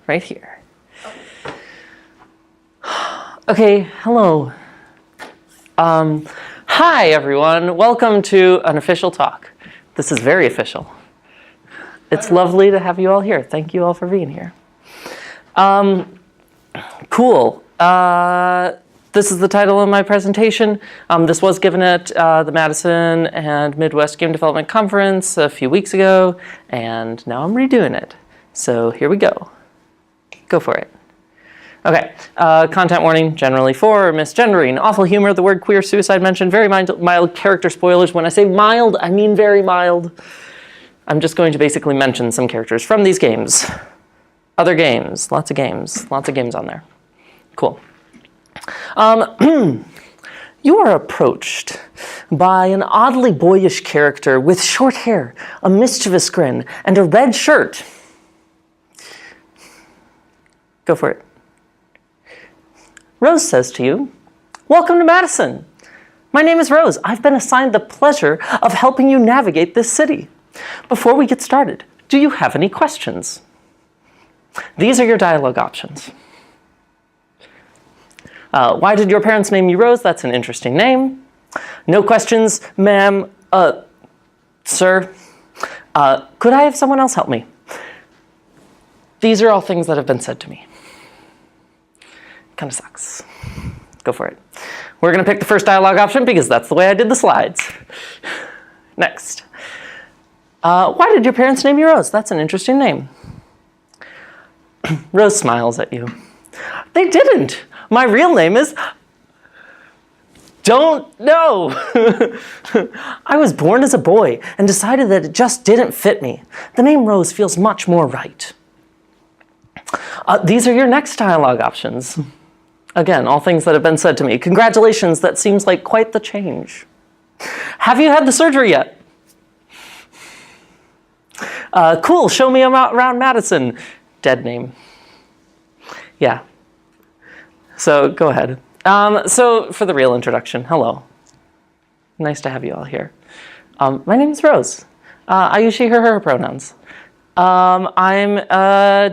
right here. Okay, hello. Hi, everyone. Welcome to an official talk. This is very official. It's lovely to have you all here. Thank you all for being here. Cool. This is the title of my presentation. This was given at the Madison and Midwest Game Development Conference a few weeks ago, and now I'm redoing it. So here we go. Go for it. Okay, content warning, generally for misgendering, awful humor, the word queer, suicide mentioned, very mild character spoilers. When I say mild, I mean very mild. I'm just going to basically mention some characters from these games. Other games, lots of games on there. Cool. You are approached by an oddly boyish character with short hair, a mischievous grin, and a red shirt. Go for it. Rose says to you, "Welcome to Madison. My name is Rose. I've been assigned the pleasure of helping you navigate this city. Before we get started, do you have any questions?" These are your dialogue options. Why did your parents name you Rose? That's an interesting name. No questions, ma'am, sir. Could I have someone else help me? These are all things that have been said to me. Kind of sucks. Go for it. We're going to pick the first dialogue option because that's the way I did the slides. Next. Why did your parents name you Rose? That's an interesting name. Rose smiles at you. They didn't. My real name is... Don't know. I was born as a boy and decided that it just didn't fit me. The name Rose feels much more right. These are your next dialogue options. Again, all things that have been said to me. Congratulations, that seems like quite the change. Have you had the surgery yet? Cool, show me around Madison. Dead name. Yeah. So go ahead. So for the real introduction, hello. Nice to have you all here. My name is Rose. I use she, her pronouns. I'm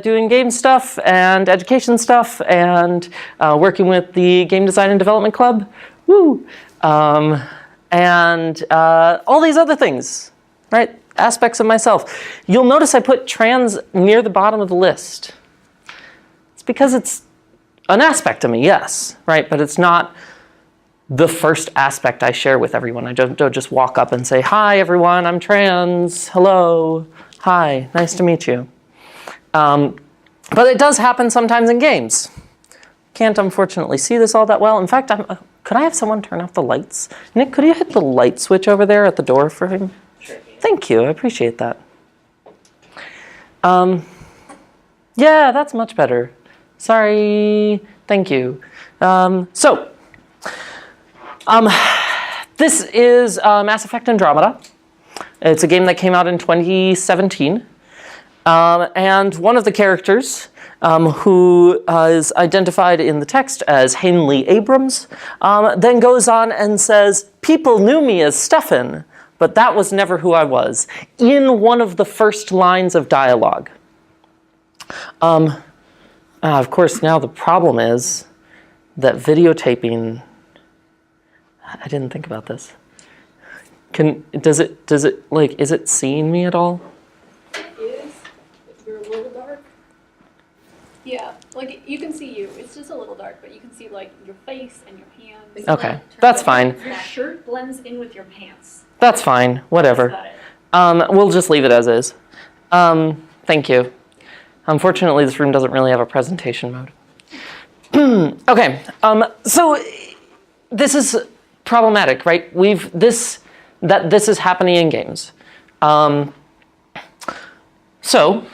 doing game stuff and education stuff and working with the Game Design and Development Club. Woo! And all these other things, right? Aspects of myself. You'll notice I put trans near the bottom of the list. It's because it's an aspect of me, yes, right? But it's not the first aspect I share with everyone. I don't just walk up and say, "Hi, everyone, I'm trans. Hello. Hi, nice to meet you." But it does happen sometimes in games. Can't unfortunately see this all that well. In fact, could I have someone turn off the lights? Nick, could you hit the light switch over there at the door for him? Sure. Thank you, I appreciate that. Yeah, that's much better. Sorry, thank you. This is Mass Effect Andromeda. It's a game that came out in 2017. And one of the characters, who is identified in the text as Hanley Abrams, then goes on and says, "People knew me as Stefan, but that was never who I was," in one of the first lines of dialogue. Of course, now the problem is that videotaping, I didn't think about this. Does it like, is it seeing me at all? It is, if you're a little dark. Yeah, like you can see you. It's just a little dark, but you can see like your face and your hands. Okay, that's fine. Your shirt blends in with your pants. That's fine, whatever. That's We'll just leave it as is. Thank you. Unfortunately, this room doesn't really have a presentation mode. Okay, so this is problematic, right? This is happening in games. So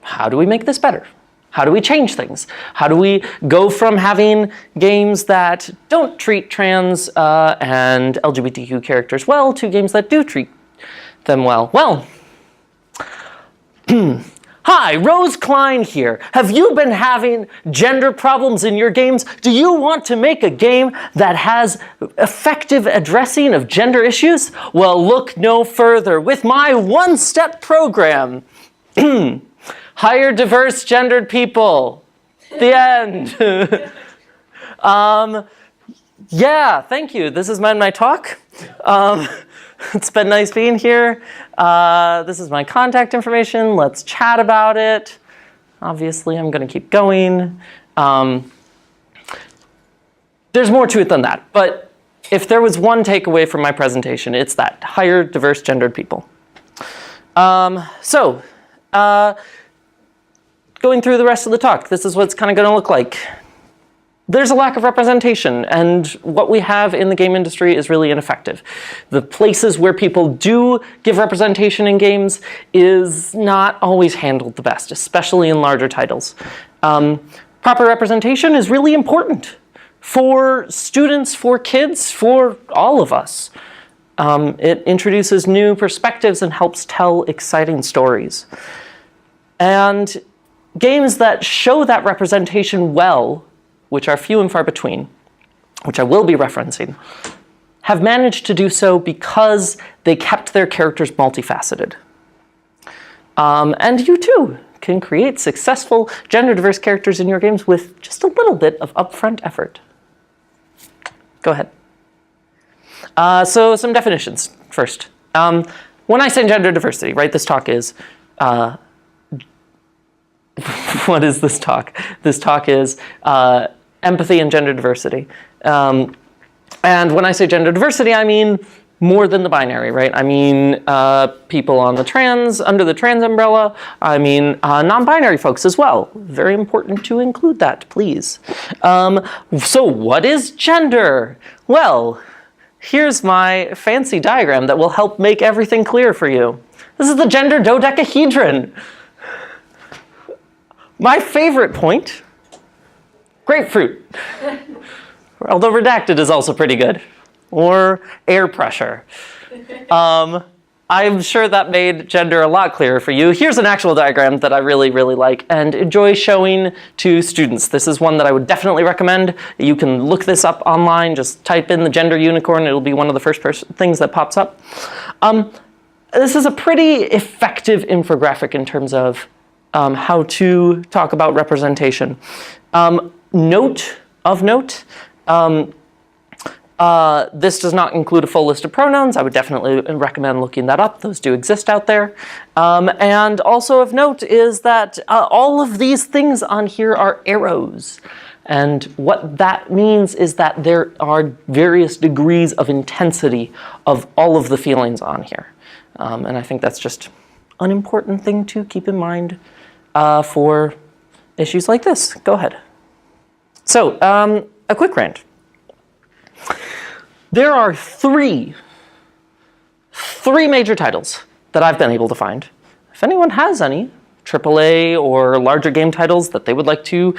how do we make this better? How do we change things? How do we go from having games that don't treat trans and LGBTQ characters well to games that do treat them well? Well, hi, Rose Klein here. Have you been having gender problems in your games? Do you want to make a game that has effective addressing of gender issues? Well, look no further with my one-step program. Hire diverse gendered people. The end. Yeah, thank you. This is my talk. It's been nice being here. This is my contact information. Let's chat about it. Obviously, I'm going to keep going. There's more to it than that, but if there was one takeaway from my presentation, it's that: hire diverse gendered people. Going through the rest of the talk, this is what it's kind of going to look like. There's a lack of representation, and what we have in the game industry is really ineffective. The places where people do give representation in games is not always handled the best, especially in larger titles. Proper representation is really important for students, for kids, for all of us. It introduces new perspectives and helps tell exciting stories. And games that show that representation well, which are few and far between, which I will be referencing, have managed to do so because they kept their characters multifaceted. And you too can create successful gender diverse characters in your games with just a little bit of upfront effort. Go ahead. So some definitions first. When I say gender diversity, right, this talk is, what is this talk? This talk is empathy and gender diversity. And when I say gender diversity, I mean more than the binary, right? I mean people on the under the trans umbrella. I mean non-binary folks as well. Very important to include that, please. So what is gender? Well, here's my fancy diagram that will help make everything clear for you. This is the gender dodecahedron. My favorite point, grapefruit. Although redacted is also pretty good. Or air pressure. I'm sure that made gender a lot clearer for you. Here's an actual diagram that I really, really like and enjoy showing to students. This is one that I would definitely recommend. You can look this up online. Just type in the gender unicorn. It'll be one of the first things that pops up. This is a pretty effective infographic in terms of how to talk about representation. Note, this does not include a full list of pronouns. I would definitely recommend looking that up. Those do exist out there. And also of note is that all of these things on here are arrows. And what that means is that there are various degrees of intensity of all of the feelings on here. And I think that's just an important thing to keep in mind for issues like this. Go ahead. So, a quick rant. There are three major titles that I've been able to find. If anyone has any AAA or larger game titles that they would like to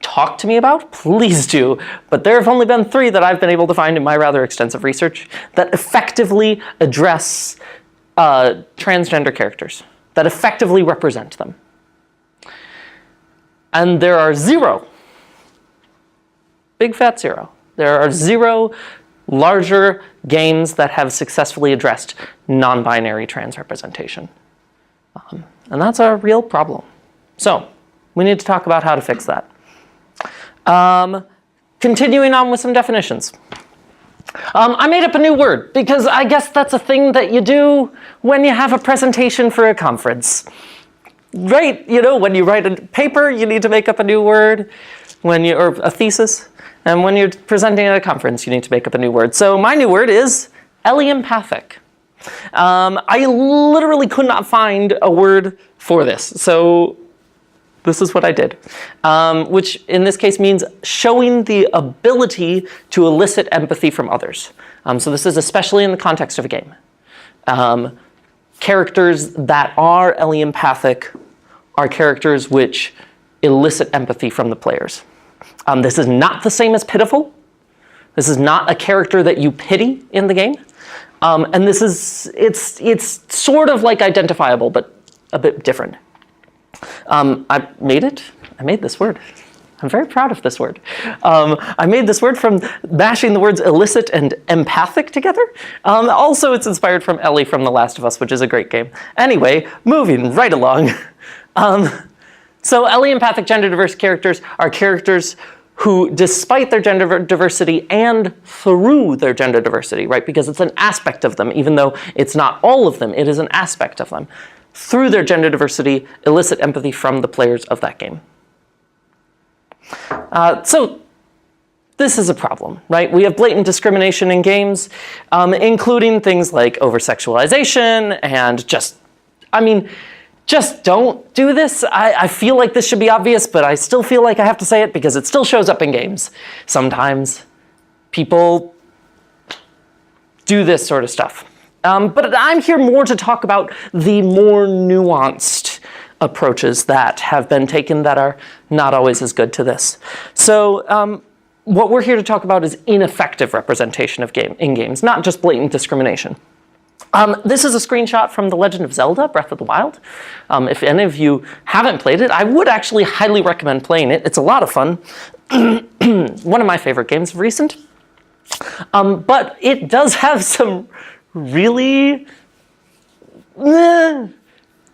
talk to me about, please do. But there have only been three that I've been able to find in my rather extensive research that effectively address transgender characters, that effectively represent them. And there are zero, big fat zero. There are zero larger games that have successfully addressed non-binary trans representation. And that's a real problem. So we need to talk about how to fix that. Continuing on with some definitions. I made up a new word because I guess that's a thing that you do when you have a presentation for a conference. Right? You know, when you write a paper, you need to make up a new word, or a thesis. And when you're presenting at a conference, you need to make up a new word. So my new word is alliempathic. I literally could not find a word for this. So this is what I did, which in this case means showing the ability to elicit empathy from others. So this is especially in the context of a game. Characters that are alliempathic are characters which elicit empathy from the players. This is not the same as pitiful. This is not a character that you pity in the game. And this is, it's sort of like identifiable, but a bit different. I made this word. I'm very proud of this word. I made this word from mashing the words illicit and empathic together. Also, it's inspired from Ellie from The Last of Us, which is a great game. Anyway, moving right along. So allempathic gender diverse characters are characters who, despite their gender diversity and through their gender diversity, right, because it's an aspect of them, even though it's not all of them, it is an aspect of them, through their gender diversity, elicit empathy from the players of that game. So this is a problem, right? We have blatant discrimination in games, including things like over-sexualization and just don't do this. I feel like this should be obvious, but I still feel like I have to say it because it still shows up in games. Sometimes people do this sort of stuff. But I'm here more to talk about the more nuanced approaches that have been taken that are not always as good to this. So what we're here to talk about is ineffective representation of in games, not just blatant discrimination. This is a screenshot from The Legend of Zelda, Breath of the Wild. If any of you haven't played it, I would actually highly recommend playing it. It's a lot of fun. One of my favorite games of recent. But it does have some really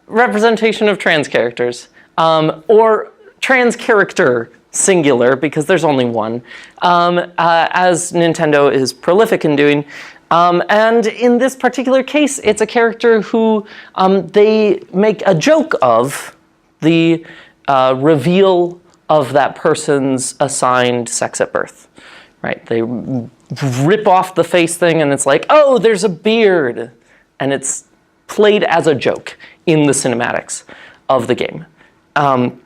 representation of trans characters, or trans character singular, because there's only one, as Nintendo is prolific in doing. And in this particular case, it's a character who they make a joke of the reveal of that person's assigned sex at birth, right? They rip off the face thing and it's like, oh, there's a beard. And it's played as a joke in the cinematics of the game. Some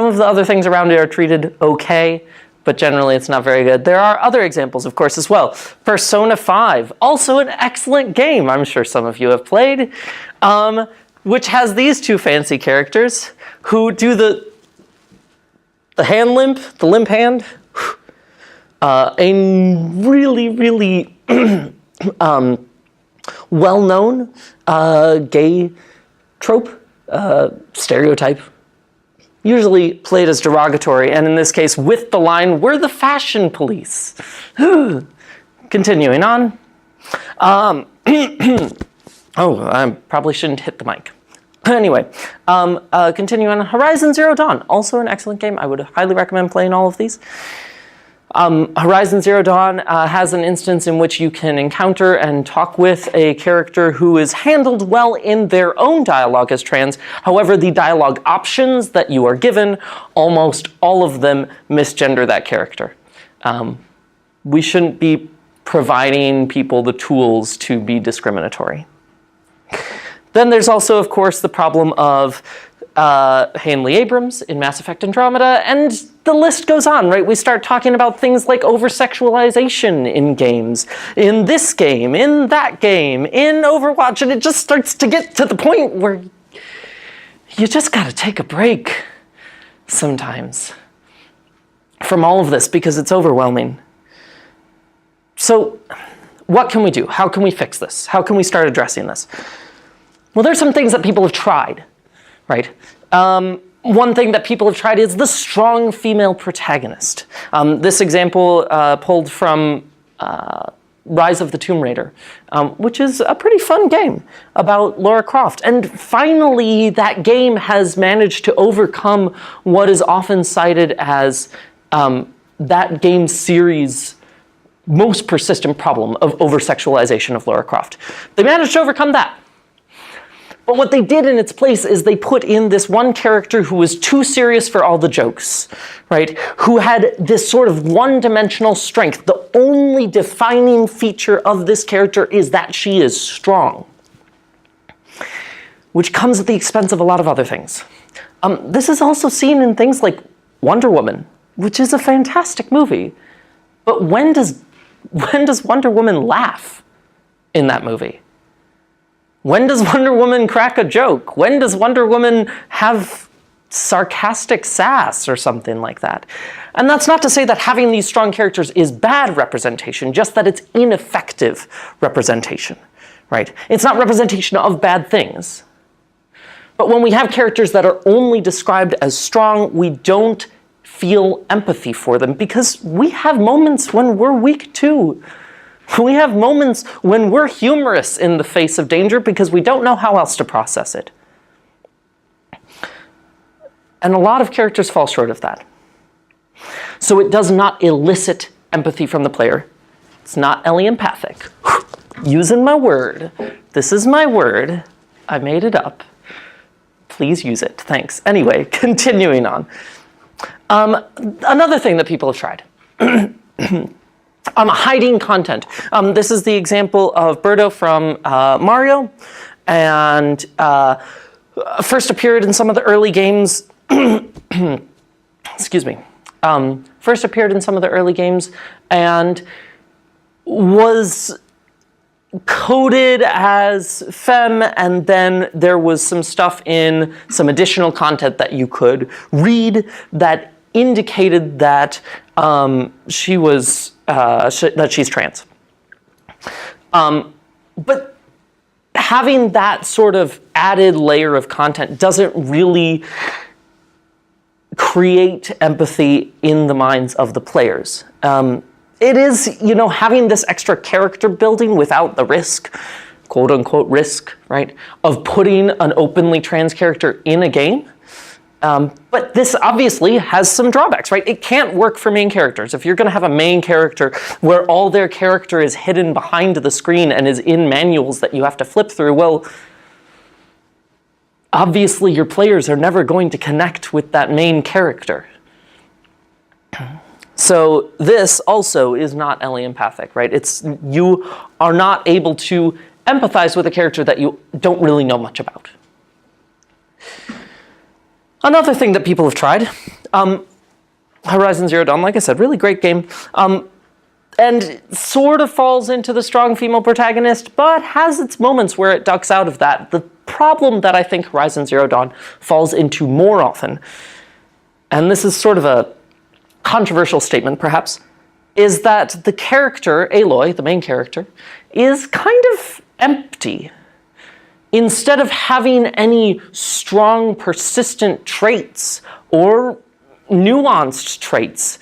of the other things around it are treated okay, but generally it's not very good. There are other examples, of course, as well. Persona 5, also an excellent game I'm sure some of you have played, which has these two fancy characters who do the hand limp, the limp hand, a really, really well-known gay trope, stereotype, usually played as derogatory, and in this case with the line, "We're the fashion police." Continuing on. Oh, I probably shouldn't hit the mic. Anyway, continuing on, Horizon Zero Dawn, also an excellent game. I would highly recommend playing all of these. Horizon Zero Dawn has an instance in which you can encounter and talk with a character who is handled well in their own dialogue as trans. However, the dialogue options that you are given, almost all of them misgender that character. We shouldn't be providing people the tools to be discriminatory. Then there's also, of course, the problem of Hanley Abrams in Mass Effect Andromeda, and the list goes on, right? We start talking about things like over-sexualization in games, in this game, in that game, in Overwatch, and it just starts to get to the point where you just gotta take a break sometimes from all of this because it's overwhelming. So what can we do? How can we fix this? How can we start addressing this? Well, there's some things that people have tried, right? One thing that people have tried is the strong female protagonist. This example pulled from Rise of the Tomb Raider, which is a pretty fun game about Lara Croft. And finally, that game has managed to overcome what is often cited as that game series' most persistent problem of over-sexualization of Lara Croft. They managed to overcome that. But what they did in its place is they put in this one character who was too serious for all the jokes, right? Who had this sort of one-dimensional strength. The only defining feature of this character is that she is strong, which comes at the expense of a lot of other things. This is also seen in things like Wonder Woman, which is a fantastic movie. But when does Wonder Woman laugh in that movie? When does Wonder Woman crack a joke? When does Wonder Woman have sarcastic sass or something like that? And that's not to say that having these strong characters is bad representation, just that it's ineffective representation, right? It's not representation of bad things. But when we have characters that are only described as strong, we don't feel empathy for them because we have moments when we're weak too. We have moments when we're humorous in the face of danger because we don't know how else to process it. And a lot of characters fall short of that. So it does not elicit empathy from the player. It's not empathic. Using my word. This is my word. I made it up. Please use it. Thanks. Anyway, continuing on. Another thing that people have tried. Hiding content. This is the example of Birdo from Mario, and first appeared in some of the early games. Excuse me. First appeared in some of the early games and was coded as femme, and then there was some stuff in some additional content that you could read that indicated that she was that she's trans. But having that sort of added layer of content doesn't really create empathy in the minds of the players. It is, having this extra character building without the risk, quote unquote risk, right, of putting an openly trans character in a game. But this obviously has some drawbacks, right? It can't work for main characters. If you're going to have a main character where all their character is hidden behind the screen and is in manuals that you have to flip through, well, obviously your players are never going to connect with that main character. So this also is not empathic, right? You are not able to empathize with a character that you don't really know much about. Another thing that people have tried, Horizon Zero Dawn, like I said, really great game, and sort of falls into the strong female protagonist, but has its moments where it ducks out of that. The problem that I think Horizon Zero Dawn falls into more often, and this is sort of a controversial statement perhaps, is that the character, Aloy, the main character, is kind of empty. Instead of having any strong, persistent traits or nuanced traits,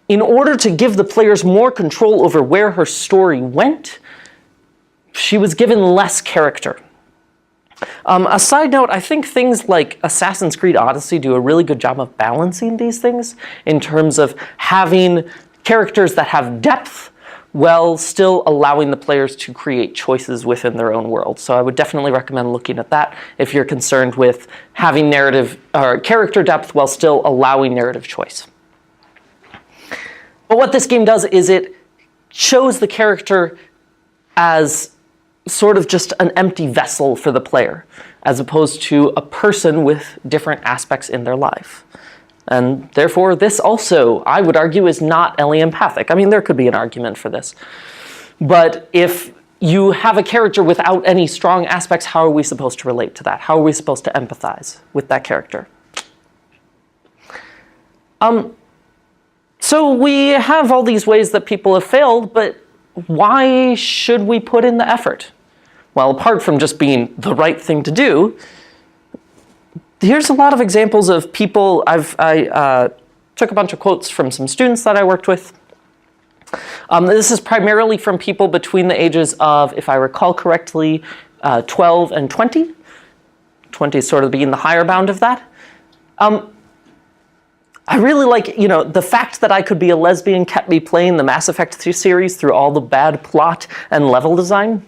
in order to give the players more control over where her story went, she was given less character. A side note, I think things like Assassin's Creed Odyssey do a really good job of balancing these things in terms of having characters that have depth while still allowing the players to create choices within their own world. So I would definitely recommend looking at that if you're concerned with having narrative or character depth while still allowing narrative choice. But what this game does is it shows the character as sort of just an empty vessel for the player, as opposed to a person with different aspects in their life. And therefore, this also, I would argue, is not empathic. I mean, there could be an argument for this. But if you have a character without any strong aspects, how are we supposed to relate to that? How are we supposed to empathize with that character? So we have all these ways that people have failed, but why should we put in the effort? Well, apart from just being the right thing to do, here's a lot of examples of people. I took a bunch of quotes from some students that I worked with. This is primarily from people between the ages of, if I recall correctly, 12 and 20. 20 sort of being the higher bound of that. I really like, the fact that I could be a lesbian kept me playing the Mass Effect series through all the bad plot and level design.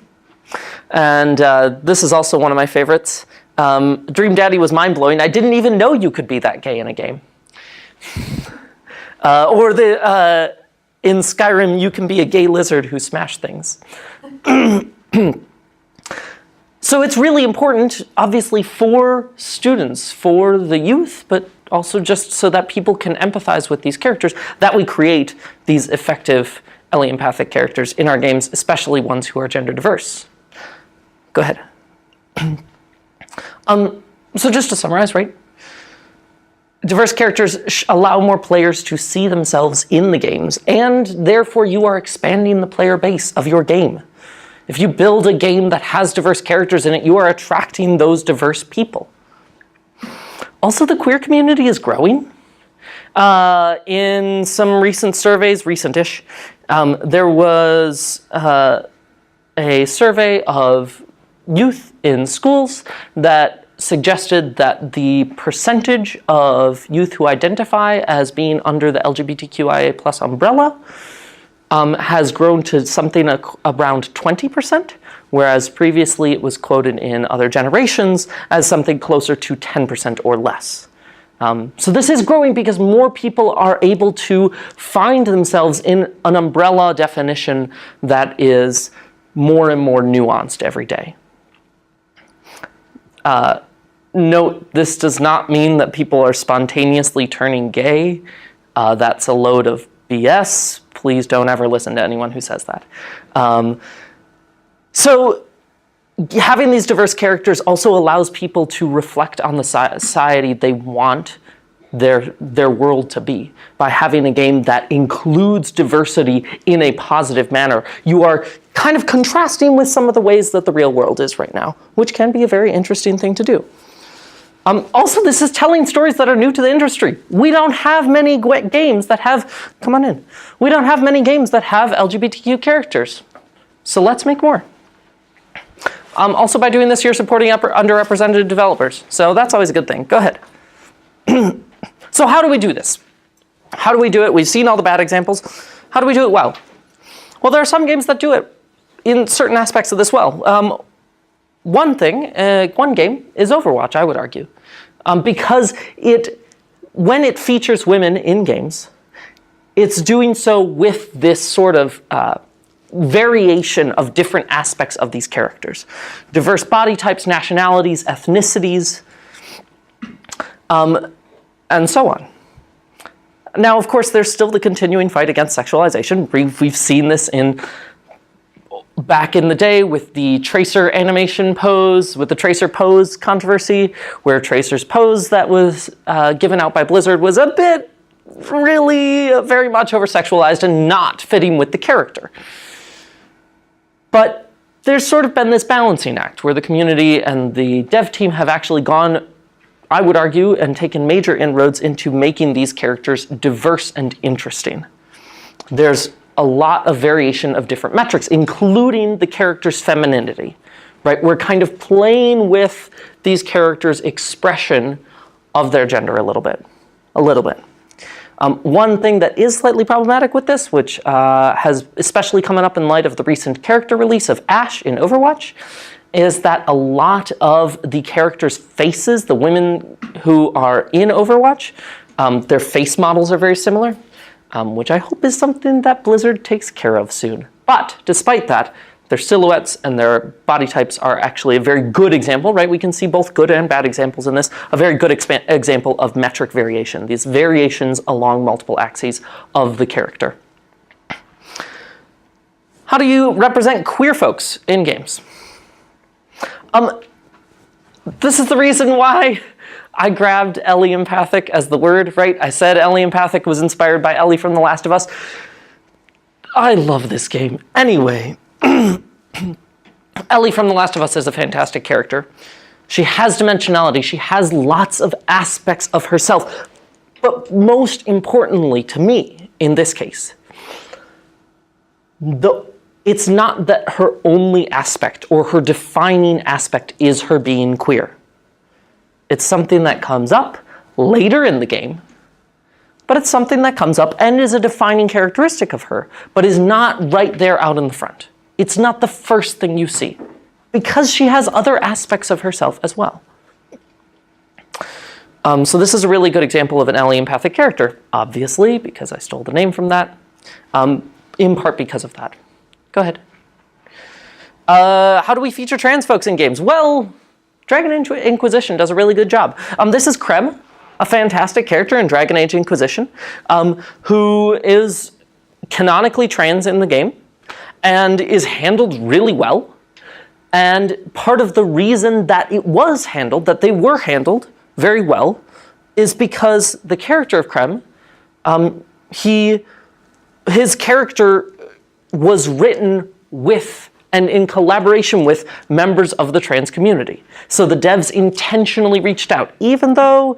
And this is also one of my favorites. Dream Daddy was mind-blowing. I didn't even know you could be that gay in a game. Or in Skyrim, you can be a gay lizard who smashed things. So it's really important, obviously, for students, for the youth, but also just so that people can empathize with these characters, that we create these effective empathic characters in our games, especially ones who are gender diverse. Go ahead. So just to summarize, right? Diverse characters allow more players to see themselves in the games, and therefore you are expanding the player base of your game. If you build a game that has diverse characters in it, you are attracting those diverse people. Also, the queer community is growing. In some recent surveys, recent-ish, There was a survey of youth in schools that suggested that the percentage of youth who identify as being under the LGBTQIA plus umbrella has grown to something around 20%, whereas previously it was quoted in other generations as something closer to 10% or less. So this is growing because more people are able to find themselves in an umbrella definition that is more and more nuanced every day. Note, this does not mean that people are spontaneously turning gay. That's a load of BS. Please don't ever listen to anyone who says that. So having these diverse characters also allows people to reflect on the society they want their world to be. By having a game that includes diversity in a positive manner, you are kind of contrasting with some of the ways that the real world is right now, which can be a very interesting thing to do. Also, this is telling stories that are new to the industry. We don't have many games that have, come on in, we don't have many games that have LGBTQ characters. So let's make more. Also, by doing this, you're supporting underrepresented developers. So that's always a good thing. Go ahead. So how do we do this? How do we do it? We've seen all the bad examples. How do we do it well? Well, there are some games that do it in certain aspects of this well. One game is Overwatch, I would argue. Because when it features women in games, it's doing so with this sort of variation of different aspects of these characters. Diverse body types, nationalities, ethnicities, and so on. Now, of course, there's still the continuing fight against sexualization. We've seen this back in the day with the Tracer animation pose, with the Tracer pose controversy, where Tracer's pose that was given out by Blizzard was a bit really very much over-sexualized and not fitting with the character. But there's sort of been this balancing act where the community and the dev team have actually gone, I would argue, and taken major inroads into making these characters diverse and interesting. There's a lot of variation of different metrics, including the character's femininity, right? We're kind of playing with these characters' expression of their gender a little bit. One thing that is slightly problematic with this, which has especially coming up in light of the recent character release of Ashe in Overwatch, is that a lot of the characters' faces, the women who are in Overwatch, their face models are very similar, which I hope is something that Blizzard takes care of soon. But despite that, their silhouettes and their body types are actually a very good example, right? We can see both good and bad examples in this. A very good example of metric variation, these variations along multiple axes of the character. How do you represent queer folks in games? This is the reason why I grabbed Ellie Empathic as the word, right? I said Ellie Empathic was inspired by Ellie from The Last of Us. I love this game. Anyway, Ellie from The Last of Us is a fantastic character. She has dimensionality. She has lots of aspects of herself. But most importantly to me, in this case, it's not that her only aspect or her defining aspect is her being queer. It's something that comes up later in the game, but it's something that comes up and is a defining characteristic of her, but is not right there out in the front. It's not the first thing you see, because she has other aspects of herself as well. So this is a really good example of an Ellie Empathic character, obviously, because I stole the name from that, in part because of that. Go ahead. How do we feature trans folks in games? Well, Dragon Age Inquisition does a really good job. This is Krem, a fantastic character in Dragon Age Inquisition, who is canonically trans in the game and is handled really well. And part of the reason that it was handled, that they were handled very well, is because the character of Krem, his character was written with and in collaboration with members of the trans community. So the devs intentionally reached out, even though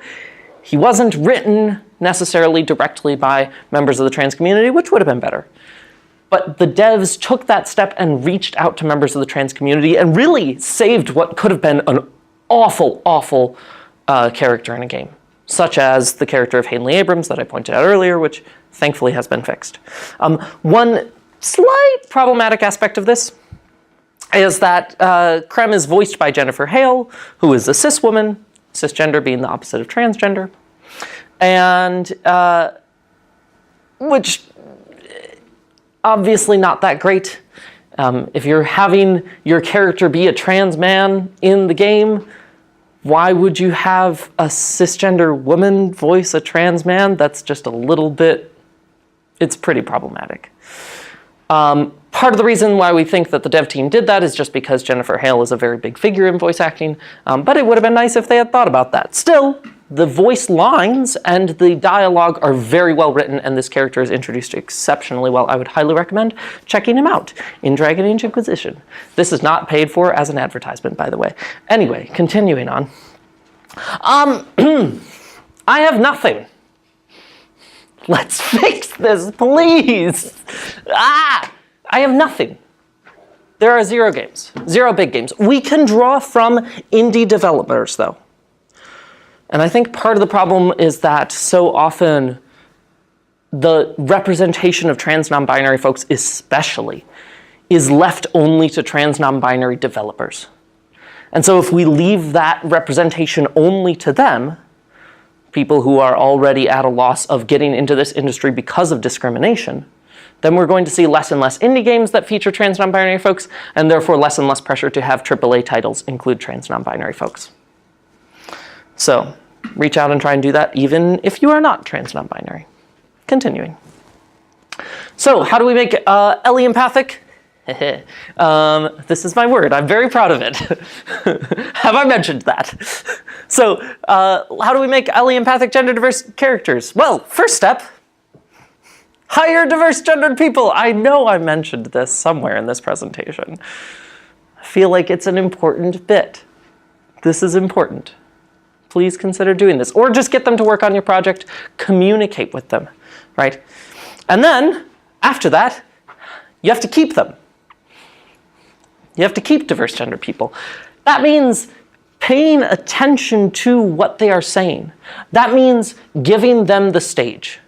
he wasn't written necessarily directly by members of the trans community, which would have been better. But the devs took that step and reached out to members of the trans community and really saved what could have been an awful, awful character in a game, such as the character of Hanley Abrams that I pointed out earlier, which thankfully has been fixed. One slight problematic aspect of this is that Krem is voiced by Jennifer Hale, who is a cis woman, cisgender being the opposite of transgender, and which obviously not that great. If you're having your character be a trans man in the game, why would you have a cisgender woman voice a trans man? That's just a little bit, it's pretty problematic. Part of the reason why we think that the dev team did that is just because Jennifer Hale is a very big figure in voice acting, but it would have been nice if they had thought about that. Still, the voice lines and the dialogue are very well written, and this character is introduced exceptionally well. I would highly recommend checking him out in Dragon Age Inquisition. This is not paid for as an advertisement, by the way. Anyway, continuing on. I have nothing. Let's fix this, please. I have nothing. There are 0 games, 0 big games. We can draw from indie developers, though. And I think part of the problem is that so often the representation of trans non-binary folks especially is left only to trans non-binary developers. And so if we leave that representation only to them, people who are already at a loss of getting into this industry because of discrimination, then we're going to see less and less indie games that feature trans non-binary folks, and therefore less and less pressure to have AAA titles include trans non-binary folks. So reach out and try and do that even if you are not trans non-binary. Continuing. So how do we make Ellie empathic? This is my word. I'm very proud of it. Have I mentioned that? So how do we make Ellie empathic gender diverse characters? Well, first step, hire diverse gendered people. I know I mentioned this somewhere in this presentation. I feel like it's an important bit. This is important. Please consider doing this. Or just get them to work on your project. Communicate with them, right? And then, after that, you have to keep them. You have to keep diverse gender people. That means paying attention to what they are saying. That means giving them the stage.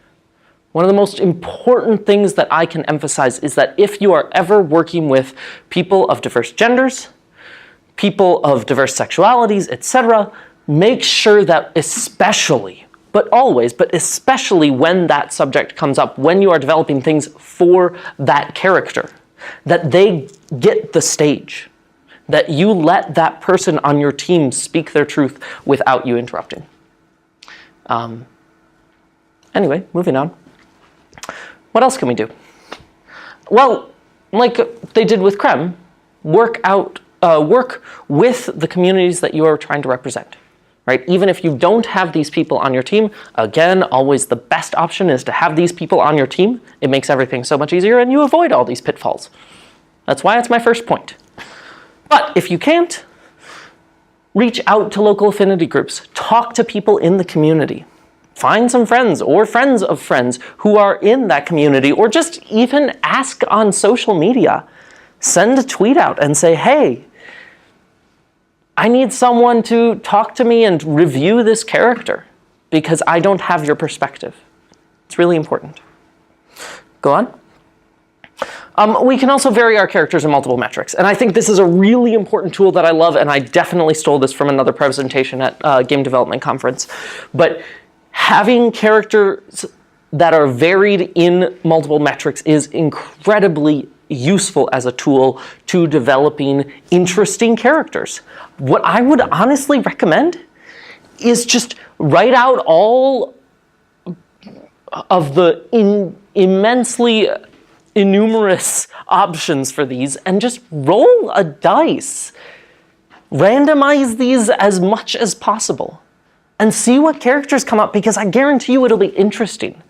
One of the most important things that I can emphasize is that if you are ever working with people of diverse genders, people of diverse sexualities, etc., make sure that especially, but always, but especially when that subject comes up, when you are developing things for that character, that they get the stage, that you let that person on your team speak their truth without you interrupting. Anyway, moving on. What else can we do? Well, like they did with Krem, work with the communities that you are trying to represent. Right? Even if you don't have these people on your team, again, always the best option is to have these people on your team. It makes everything so much easier and you avoid all these pitfalls. That's why it's my first point. But if you can't, reach out to local affinity groups. Talk to people in the community. Find some friends or friends of friends who are in that community, or just even ask on social media. Send a tweet out and say, hey, I need someone to talk to me and review this character because I don't have your perspective. It's really important. Go on. We can also vary our characters in multiple metrics. And I think this is a really important tool that I love, and I definitely stole this from another presentation at Game Development Conference. But having characters that are varied in multiple metrics is incredibly useful as a tool to developing interesting characters. What I would honestly recommend is just write out all of the immensely innumerous options for these and just roll a dice. Randomize these as much as possible and see what characters come up, because I guarantee you it'll be interesting.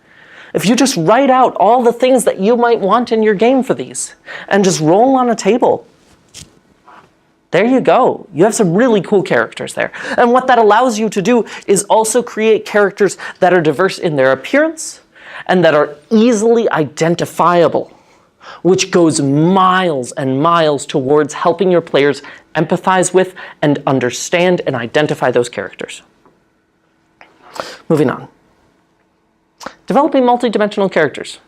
If you just write out all the things that you might want in your game for these and just roll on a table, there you go. You have some really cool characters there. And what that allows you to do is also create characters that are diverse in their appearance and that are easily identifiable. which goes miles and miles towards helping your players empathize with and understand and identify those characters. Moving on. Developing multidimensional characters.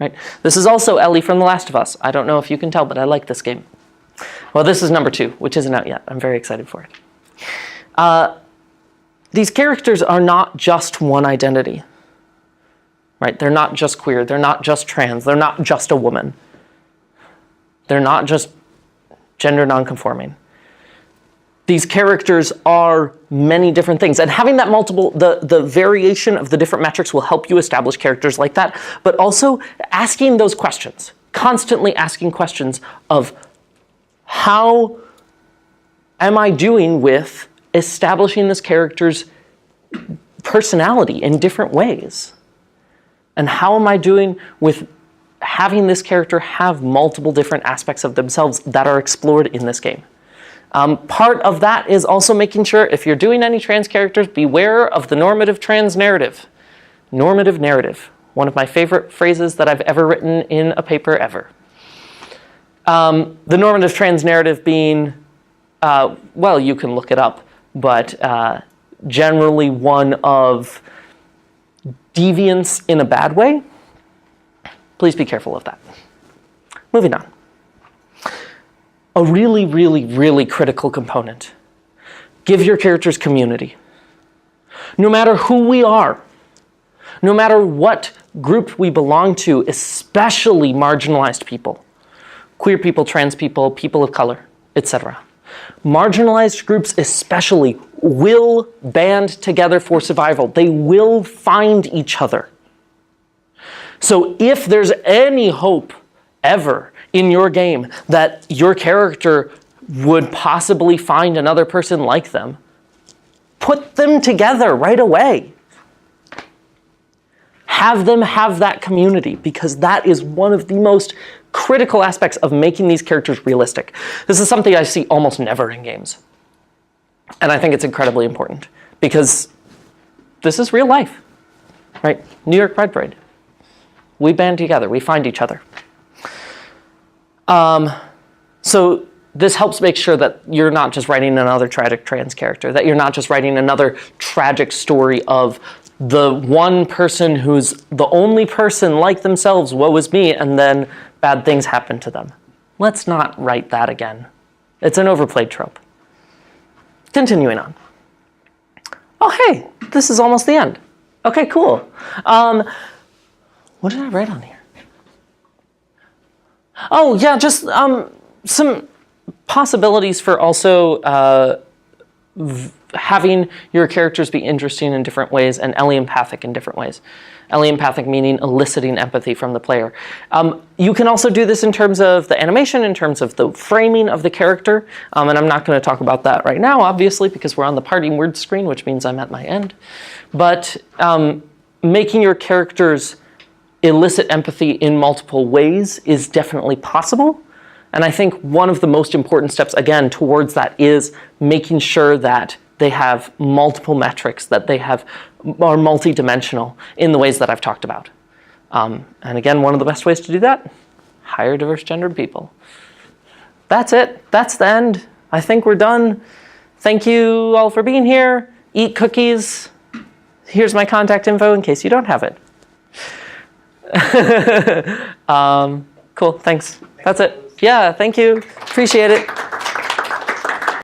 Right? This is also Ellie from The Last of Us. I don't know if you can tell, but I like this game. Well, this is number 2, which isn't out yet. I'm very excited for it. These characters are not just one identity. Right? They're not just queer. They're not just trans. They're not just a woman. They're not just gender nonconforming. These characters are many different things. And having that the variation of the different metrics will help you establish characters like that, but also asking those questions, constantly asking questions of how am I doing with establishing this character's personality in different ways? And how am I doing with having this character have multiple different aspects of themselves that are explored in this game? Part of that is also making sure, if you're doing any trans characters, beware of the normative trans narrative. Normative narrative, one of my favorite phrases that I've ever written in a paper ever. The normative trans narrative being, well, you can look it up, but generally one of deviance in a bad way. Please be careful of that. Moving on. A really, really, really critical component. Give your characters community. No matter who we are, no matter what group we belong to, especially marginalized people, queer people, trans people, people of color, etc. Marginalized groups especially will band together for survival. They will find each other. So if there's any hope ever in your game that your character would possibly find another person like them, put them together right away. Have them have that community, because that is one of the most critical aspects of making these characters realistic. This is something I see almost never in games. And I think it's incredibly important, because this is real life, right? New York Pride Parade. We band together, we find each other. So this helps make sure that you're not just writing another tragic trans character, that you're not just writing another tragic story of the one person who's the only person like themselves, woe is me, and then bad things happen to them. Let's not write that again. It's an overplayed trope. Continuing on. Oh, hey, this is almost the end. Okay, cool. What did I write on here? Oh, yeah, just some possibilities for also having your characters be interesting in different ways and Ellie-empathic in different ways. Ellie-empathic meaning eliciting empathy from the player. You can also do this in terms of the animation, in terms of the framing of the character, and I'm not going to talk about that right now, obviously, because we're on the parting words screen, which means I'm at my end. But making your characters elicit empathy in multiple ways is definitely possible. And I think one of the most important steps, again, towards that is making sure that they have multiple metrics, that they are multidimensional in the ways that I've talked about. And again, one of the best ways to do that, hire diverse gendered people. That's it. That's the end. I think we're done. Thank you all for being here. Eat cookies. Here's my contact info in case you don't have it. Cool, thanks. That's it. Yeah, thank you. Appreciate it.